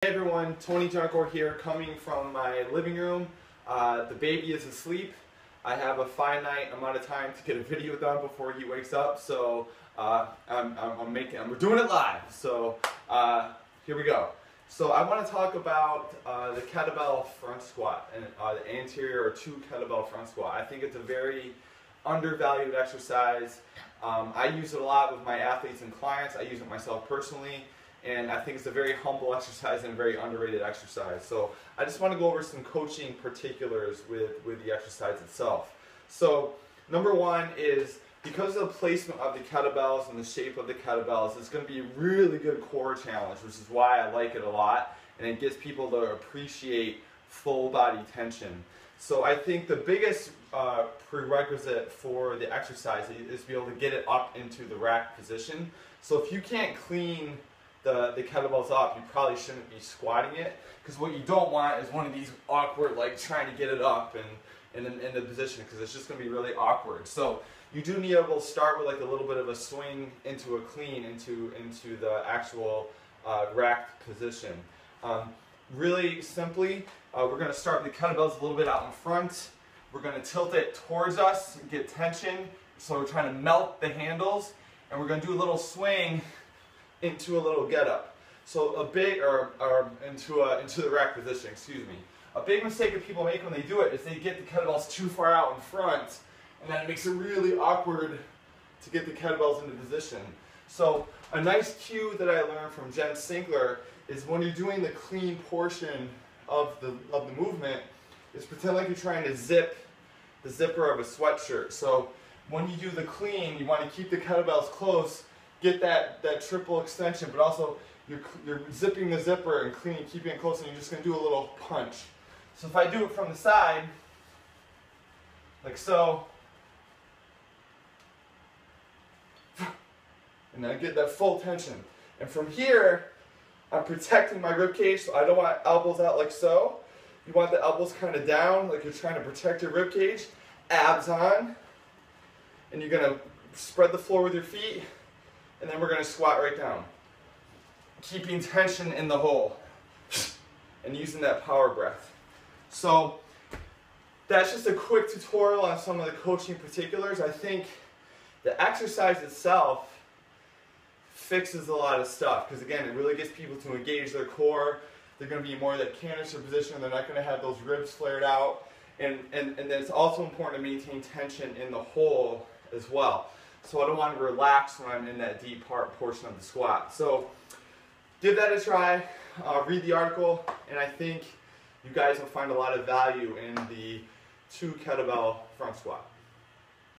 Hey everyone, Tony Juncourt here, coming from my living room. The baby is asleep. I have a finite amount of time to get a video done before he wakes up, so we're doing it live. So here we go. So I want to talk about the kettlebell front squat and the anterior or two kettlebell front squat. I think it's a very undervalued exercise. I use it a lot with my athletes and clients. I use it myself personally. And I think it's a very humble exercise and a very underrated exercise. So I just want to go over some coaching particulars with the exercise itself. So number one is, because of the placement of the kettlebells and the shape of the kettlebells, it's going to be a really good core challenge, which is why I like it a lot. And it gets people to appreciate full body tension. So I think the biggest prerequisite for the exercise is to be able to get it up into the rack position. So if you can't clean the kettlebells up, you probably shouldn't be squatting it, because what you don't want is one of these awkward, like trying to get it up and in the position, because it's just going to be really awkward. So you do need to be able to start with like a little bit of a swing into a clean into the actual racked position. Really simply, we're going to start with the kettlebells a little bit out in front. We're going to tilt it towards us and get tension, so we're trying to melt the handles, and we're going to do a little swing into a little get up. So a big, or into the rack position, excuse me. A big mistake that people make when they do it is they get the kettlebells too far out in front, and then it makes it really awkward to get the kettlebells into position. So a nice cue that I learned from Jen Sinkler is, when you're doing the clean portion of the movement, is pretend like you're trying to zip the zipper of a sweatshirt. So when you do the clean, you want to keep the kettlebells close, get that triple extension, but also you're zipping the zipper and cleaning, keeping it close, and you're just going to do a little punch. So if I do it from the side, like so, and then I get that full tension. And from here, I'm protecting my rib cage, so I don't want elbows out like so. You want the elbows kind of down, like you're trying to protect your rib cage. Abs on, and you're going to spread the floor with your feet. And then we're going to squat right down, keeping tension in the hole and using that power breath. So that's just a quick tutorial on some of the coaching particulars. I think the exercise itself fixes a lot of stuff, because again, it really gets people to engage their core. They're going to be more that canister position. They're not going to have those ribs flared out. And then it's also important to maintain tension in the hole as well. So I don't want to relax when I'm in that deep portion of the squat. So give that a try, read the article, and I think you guys will find a lot of value in the two kettlebell front squat.